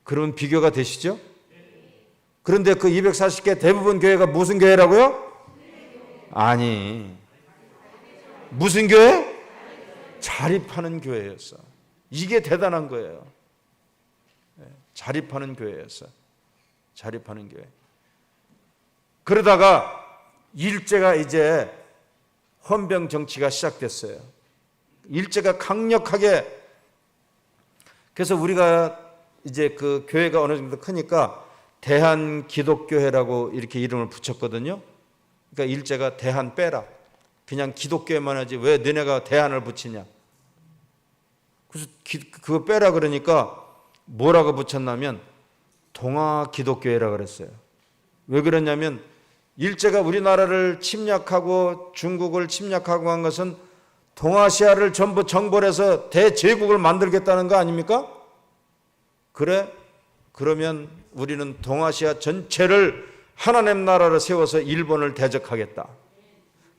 그러면 비교가 되시죠? 그런데 그 240개 대부분 교회가 무슨 교회라고요? 아니, 무슨 교회? 자립하는 교회였어. 이게 대단한 거예요. 자립하는 교회였어. 자립하는 교회. 그러다가 일제가 이제 헌병 정치가 시작됐어요. 일제가 강력하게, 그래서 우리가 이제 그 교회가 어느 정도 크니까 대한기독교회라고 이렇게 이름을 붙였거든요. 그러니까 일제가 대한 빼라. 그냥 기독교회만 하지 왜 너네가 대한을 붙이냐. 그래서 그거 빼라 그러니까 뭐라고 붙였냐면 동아기독교회라 그랬어요. 왜 그러냐면 일제가 우리나라를 침략하고 중국을 침략하고 한 것은 동아시아를 전부 정벌해서 대제국을 만들겠다는 거 아닙니까? 그래? 그러면 우리는 동아시아 전체를 하나님 나라를 세워서 일본을 대적하겠다.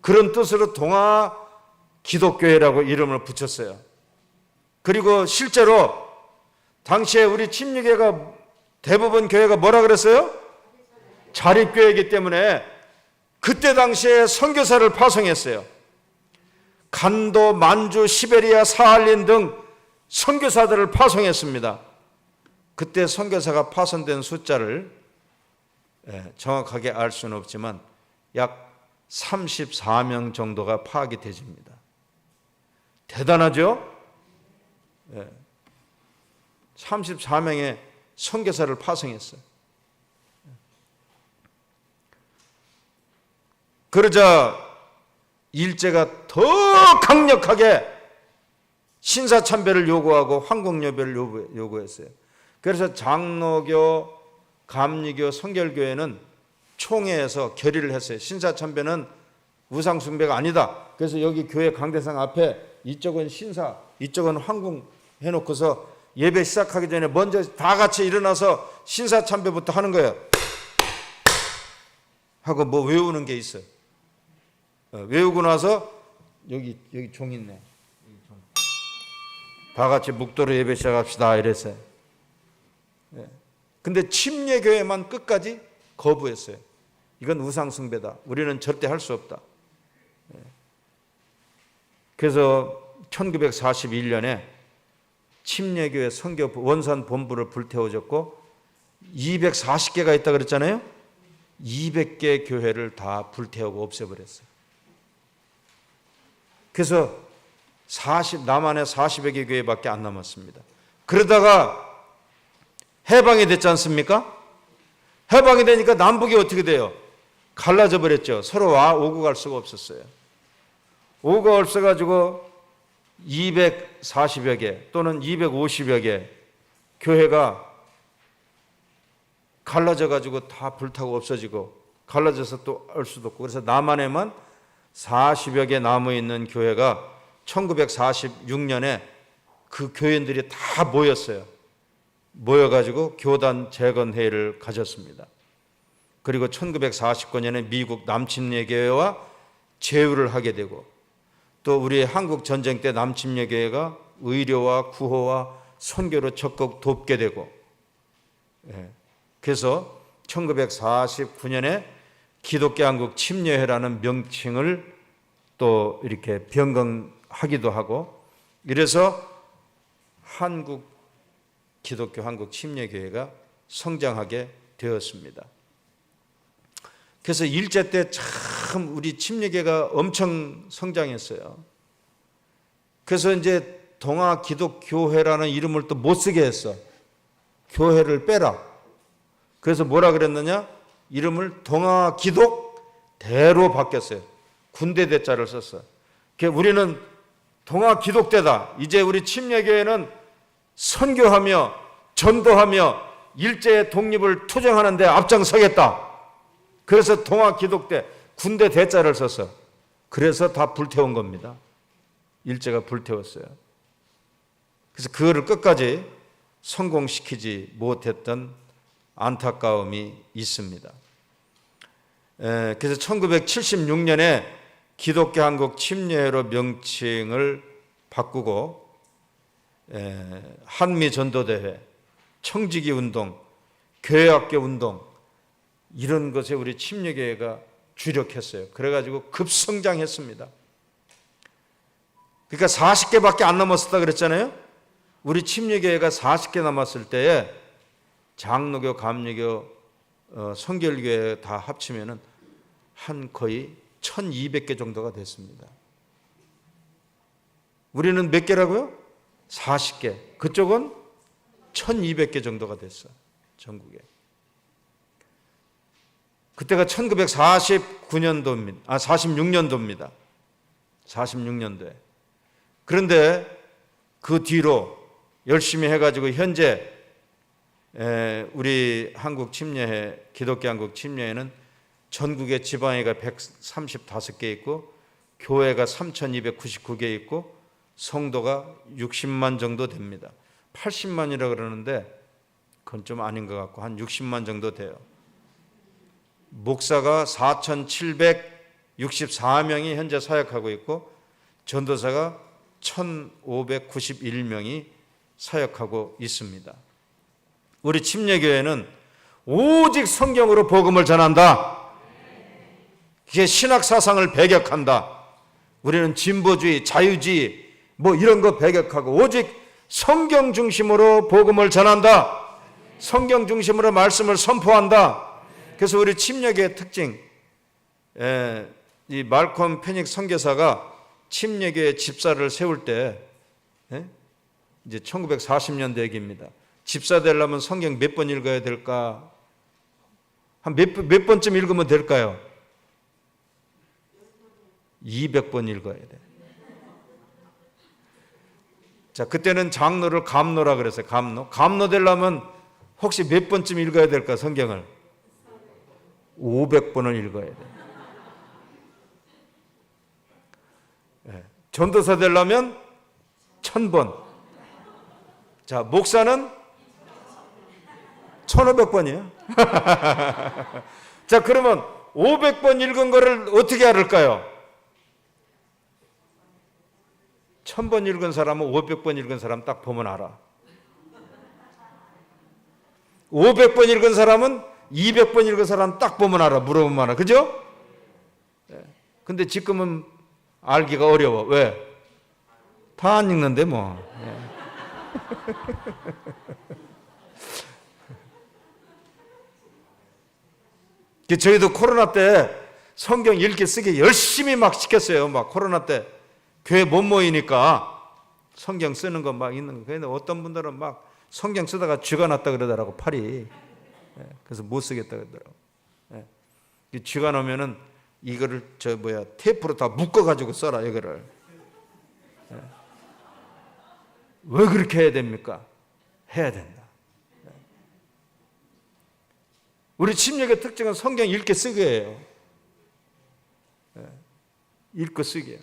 그런 뜻으로 동아 기독교회라고 이름을 붙였어요. 그리고 실제로 당시에 우리 침례교회가 대부분 교회가 뭐라 그랬어요? 자립교회이기 때문에 그때 당시에 선교사를 파송했어요. 간도, 만주, 시베리아, 사할린 등 선교사들을 파송했습니다. 그때 선교사가 파송된 숫자를 정확하게 알 수는 없지만 약 34명 정도가 파악이 되집니다. 대단하죠? 34명의 선교사를 파송했어요. 그러자 일제가 더 강력하게 신사참배를 요구하고 황공여배를 요구했어요. 그래서 장로교, 감리교, 성결교회는 총회에서 결의를 했어요. 신사참배는 우상숭배가 아니다. 그래서 여기 교회 강대상 앞에 이쪽은 신사, 이쪽은 황궁 해놓고서 예배 시작하기 전에 먼저 다 같이 일어나서 신사참배부터 하는 거예요. 하고 뭐 외우는 게 있어요. 외우고 나서 여기 종 있네. 다 같이 묵도로 예배 시작합시다 이랬어요. 근데 침례교회만 끝까지 거부했어요. 이건 우상숭배다. 우리는 절대 할 수 없다. 그래서 1941년에 침례교회 선교 원산 본부를 불태워졌고 240개가 있다 그랬잖아요. 200개 교회를 다 불태우고 없애버렸어요. 그래서 남한에 40여 개 교회밖에 안 남았습니다. 그러다가 해방이 됐지 않습니까? 해방이 되니까 남북이 어떻게 돼요? 갈라져 버렸죠. 서로 오고 갈 수가 없었어요. 오고 없어가지고 240여 개 또는 250여 개 교회가 갈라져가지고 다 불타고 없어지고 갈라져서 또 알 수도 없고 그래서 남한에만 40여 개 남아있는 교회가 1946년에 그 교인들이 다 모였어요. 모여가지고 교단 재건회의를 가졌습니다. 그리고 1949년에 미국 남침례교회와 제휴를 하게 되고 또 우리 한국 전쟁 때 남침례교회가 의료와 구호와 선교로 적극 돕게 되고 그래서 1949년에 기독교 한국 침례회라는 명칭을 또 이렇게 변경하기도 하고 이래서 한국 기독교 한국 침례교회가 성장하게 되었습니다. 그래서 일제 때 참 우리 침례교회가 엄청 성장했어요. 그래서 이제 동아 기독교회라는 이름을 또 못 쓰게 했어. 교회를 빼라. 그래서 뭐라 그랬느냐? 이름을 동아 기독대로 바뀌었어요. 군대 대자를 썼어요. 우리는 동아 기독대다. 이제 우리 침례교회는 선교하며 전도하며 일제의 독립을 투쟁하는 데 앞장서겠다. 그래서 동아 기독대 군대 대자를 썼어. 그래서 다 불태운 겁니다. 일제가 불태웠어요. 그래서 그거를 끝까지 성공시키지 못했던 안타까움이 있습니다. 그래서 1976년에 기독교 한국 침례회로 명칭을 바꾸고 한미전도대회, 청지기 운동, 교회학교 운동 이런 것에 우리 침례교회가 주력했어요. 그래가지고 급성장했습니다. 그러니까 40개밖에 안 남았었다 그랬잖아요. 우리 침례교회가 40개 남았을 때에 장로교, 감리교, 성결교회 다 합치면은 한 거의 1200개 정도가 됐습니다. 우리는 몇 개라고요? 40개. 그쪽은 1200개 정도가 됐어. 전국에. 그때가 1949년도입니다. 46년도입니다. 46년도에. 그런데 그 뒤로 열심히 해가지고 현재 우리 한국 침례회, 기독교 한국 침례회는 전국에 지방회가 135개 있고 교회가 3299개 있고 성도가 60만 정도 됩니다. 80만이라 그러는데 그건 좀 아닌 것 같고 한 60만 정도 돼요. 목사가 4,764명이 현재 사역하고 있고 전도사가 1,591명이 사역하고 있습니다. 우리 침례교회는 오직 성경으로 복음을 전한다. 그게 신학 사상을 배격한다. 우리는 진보주의, 자유주의 뭐 이런 거 배격하고 오직 성경 중심으로 복음을 전한다. 성경 중심으로 말씀을 선포한다. 그래서 우리 침례교의 특징, 이 말콤 페닉 선교사가 침례교회 집사를 세울 때, 이제 1940년대 얘기입니다. 집사 되려면 성경 몇 번 읽어야 될까? 한 몇 번쯤 읽으면 될까요? 200번 읽어야 돼. 자, 그때는 장로를 감로라 그랬어요. 감로 되려면 혹시 몇 번쯤 읽어야 될까, 성경을? 500번을 읽어야 돼. 전도사 되려면 1000번. 자, 목사는 1500번이에요. 자, 그러면 500번 읽은 거를 어떻게 알을까요? 1000번 읽은 사람은 500번 읽은 사람 딱 보면 알아. 500번 읽은 사람은 200번 읽은 사람 딱 보면 알아. 물어보면 알아. 그죠? 근데 지금은 알기가 어려워. 왜? 다 안 읽는데 뭐. 저희도 코로나 때 성경 읽기 쓰기 열심히 막 시켰어요. 막 코로나 때 교회 못 모이니까 성경 쓰는 거 막 있는 거. 근데 어떤 분들은 막 성경 쓰다가 쥐가 났다 그러더라고, 팔이. 그래서 못 쓰겠다 그러더라고. 쥐가 나면은 이거를 테이프로 다 묶어가지고 써라, 이거를. 왜 그렇게 해야 됩니까? 해야 된다. 우리 침례의 특징은 성경 읽게 쓰기예요. 읽고 쓰기예요.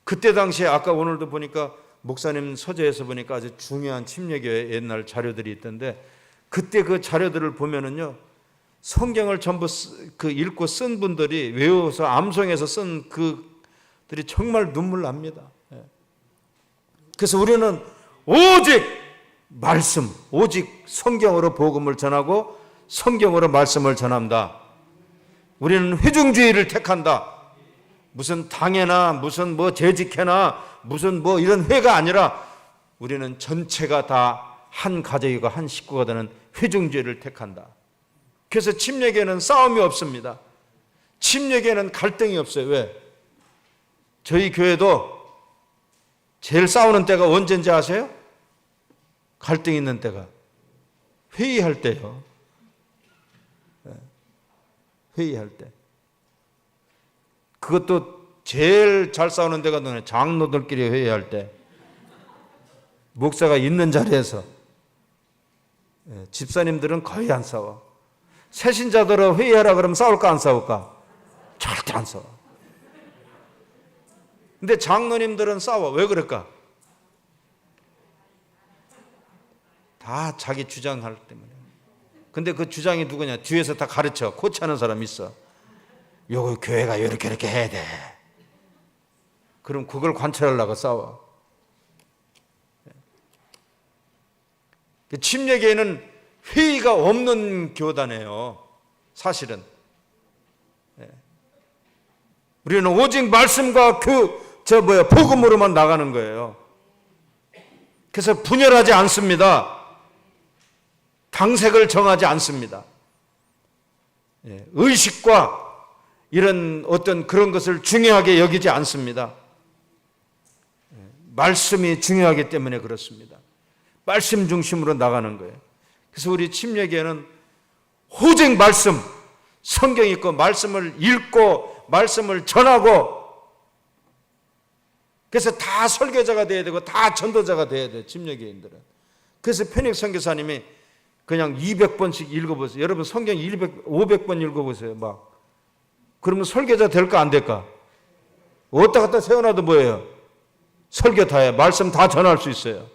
그때 당시에 아까 오늘도 보니까 목사님 서재에서 보니까 아주 중요한 침례교회 옛날 자료들이 있던데 그때 그 자료들을 보면은요, 성경을 전부 읽고 쓴 분들이 외워서 암송해서 쓴 그들이 정말 눈물 납니다. 그래서 우리는 오직 말씀, 오직 성경으로 복음을 전하고 성경으로 말씀을 전한다. 우리는 회중주의를 택한다. 무슨 당회나 무슨 재직회나 무슨 이런 회가 아니라 우리는 전체가 다 한 가족이고 한 식구가 되는 회중주의를 택한다. 그래서 침례교회는 싸움이 없습니다. 침례교회는 갈등이 없어요. 왜? 저희 교회도 제일 싸우는 때가 언제인지 아세요? 갈등 있는 때가 회의할 때요. 회의할 때. 그것도 제일 잘 싸우는 데가 너네 장로들끼리 회의할 때. 목사가 있는 자리에서. 집사님들은 거의 안 싸워. 새신자들은 회의하라 그러면 싸울까 안 싸울까? 절대 안 싸워. 근데 장로님들은 싸워. 왜 그럴까? 다 자기 주장할 때문에. 근데 그 주장이 누구냐? 뒤에서 다 가르쳐. 코치하는 사람 있어. 요거 교회가 이렇게 해야 돼. 그럼 그걸 관찰하려고 싸워. 침례교회는 회의가 없는 교단이에요. 사실은. 우리는 오직 말씀과 복음으로만 나가는 거예요. 그래서 분열하지 않습니다. 당색을 정하지 않습니다. 의식과 이런 어떤 그런 것을 중요하게 여기지 않습니다. 말씀이 중요하기 때문에 그렇습니다. 말씀 중심으로 나가는 거예요. 그래서 우리 침례교회는 오직 말씀, 성경 읽고 말씀을 읽고 말씀을 전하고, 그래서 다 설교자가 돼야 되고 다 전도자가 돼야 돼요, 침례교인들은. 그래서 페닉 선교사님이 그냥 200번씩 읽어보세요. 여러분 성경 500번 읽어보세요. 막. 그러면 설교자 될까 안 될까? 어디다 갖다 세워놔도 뭐예요? 설교 다 해. 말씀 다 전할 수 있어요.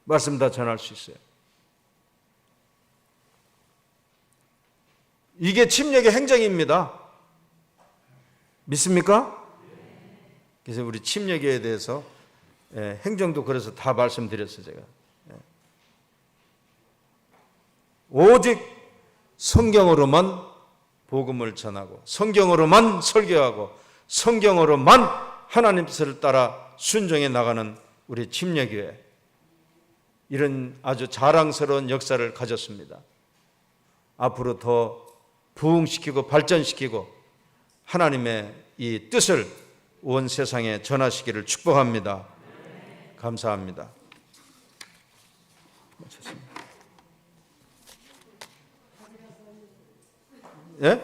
말씀 다 전할 수 있어요. 이게 침례의 행정입니다. 믿습니까? 그래서 우리 침례교에 대해서 행정도 그래서 다 말씀드렸어요, 제가. 오직 성경으로만 복음을 전하고 성경으로만 설교하고 성경으로만 하나님 뜻을 따라 순종해 나가는 우리 침례교회, 이런 아주 자랑스러운 역사를 가졌습니다. 앞으로 더 부흥시키고 발전시키고 하나님의 이 뜻을 온 세상에 전하시기를 축복합니다. 감사합니다. 예?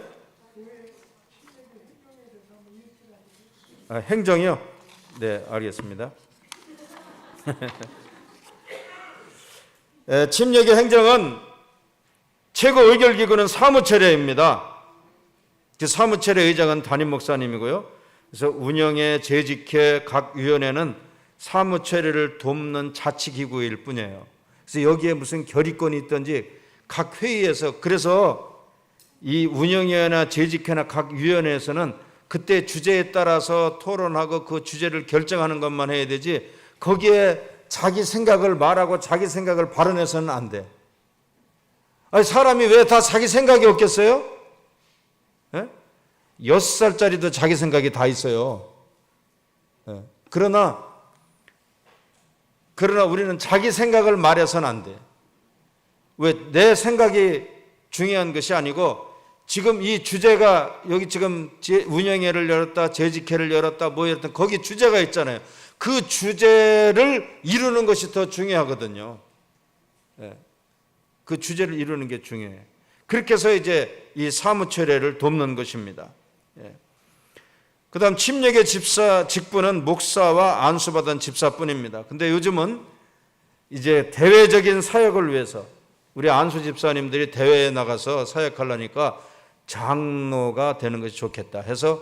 행정이요? 네, 알겠습니다. 침례교 행정은 최고 의결기구는 사무처례입니다. 그 사무처례 의장은 담임 목사님이고요. 그래서 운영에 재직해 각 위원회는 사무처례를 돕는 자치기구일 뿐이에요. 그래서 여기에 무슨 결의권이 있든지 각 회의에서, 그래서 이 운영위원회나 재직회나 각 위원회에서는 그때 주제에 따라서 토론하고 그 주제를 결정하는 것만 해야 되지, 거기에 자기 생각을 말하고 자기 생각을 발언해서는 안 돼. 아니, 사람이 왜 다 자기 생각이 없겠어요? 6살짜리도 자기 생각이 다 있어요. 그러나 우리는 자기 생각을 말해서는 안 돼. 왜? 내 생각이 중요한 것이 아니고, 지금 이 주제가 여기 지금 운영회를 열었다, 재직회를 열었다, 뭐 열었다, 거기 주제가 있잖아요. 그 주제를 이루는 것이 더 중요하거든요. 그 주제를 이루는 게 중요해요. 그렇게 해서 이제 이 사무처례를 돕는 것입니다. 그 다음 침례교 집사 직분은 목사와 안수받은 집사뿐입니다. 근데 요즘은 이제 대외적인 사역을 위해서 우리 안수 집사님들이 대회에 나가서 사역하려니까 장로가 되는 것이 좋겠다 해서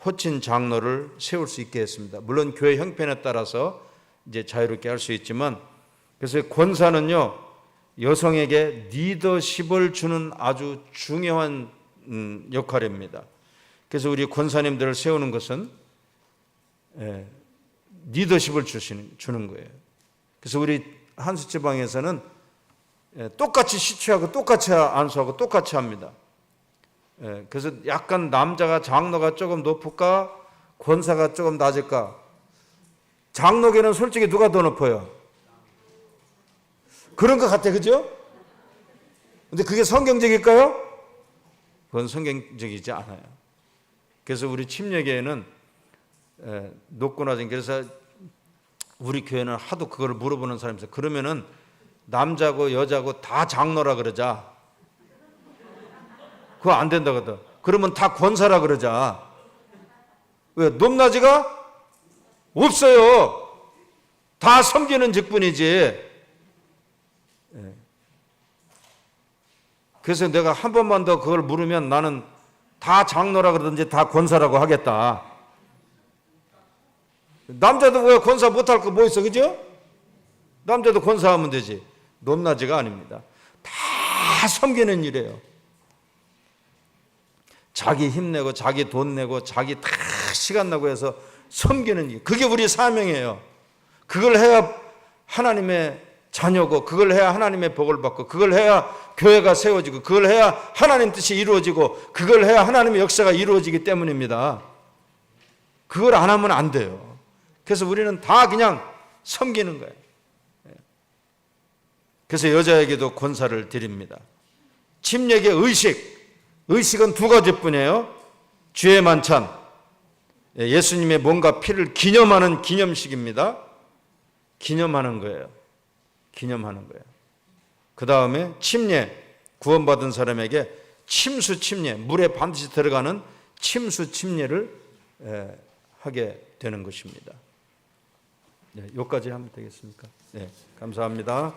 호친 장로를 세울 수 있게 했습니다. 물론 교회 형편에 따라서 이제 자유롭게 할 수 있지만, 그래서 권사는요, 여성에게 리더십을 주는 아주 중요한 역할입니다. 그래서 우리 권사님들을 세우는 것은 리더십을 주는 거예요. 그래서 우리 한수지방에서는 똑같이 시취하고 똑같이 안수하고 똑같이 합니다. 그래서 약간 남자가 장로가 조금 높을까, 권사가 조금 낮을까? 장로계는 솔직히 누가 더 높아요? 그런 것 같아, 그죠? 근데 그게 성경적일까요? 그건 성경적이지 않아요. 그래서 우리 침례교회는 높고 낮은, 그래서 우리 교회는 하도 그걸 물어보는 사람이 있어요. 그러면은 남자고 여자고 다 장로라 그러자. 그거 안 된다거든. 그러면 다 권사라 그러자. 왜? 높낮이가 없어요. 다 섬기는 직분이지. 그래서 내가 한 번만 더 그걸 물으면 나는 다 장로라 그러든지 다 권사라고 하겠다. 남자도 왜 권사 못할 거 뭐 있어, 그죠? 남자도 권사하면 되지. 높낮이가 아닙니다. 다 섬기는 일이에요. 자기 힘내고 자기 돈 내고 자기 다 시간 나고 해서 섬기는 일, 그게 우리 사명이에요. 그걸 해야 하나님의 자녀고, 그걸 해야 하나님의 복을 받고, 그걸 해야 교회가 세워지고, 그걸 해야 하나님 뜻이 이루어지고, 그걸 해야 하나님의 역사가 이루어지기 때문입니다. 그걸 안 하면 안 돼요. 그래서 우리는 다 그냥 섬기는 거예요. 그래서 여자에게도 권사를 드립니다. 침례의 의식은 두 가지뿐이에요. 주의 만찬, 예수님의 몸과 피를 기념하는 기념식입니다. 기념하는 거예요. 그 다음에 침례, 구원받은 사람에게 침수 침례, 물에 반드시 들어가는 침수 침례를 하게 되는 것입니다. 네, 여기까지 하면 되겠습니까? 네, 감사합니다.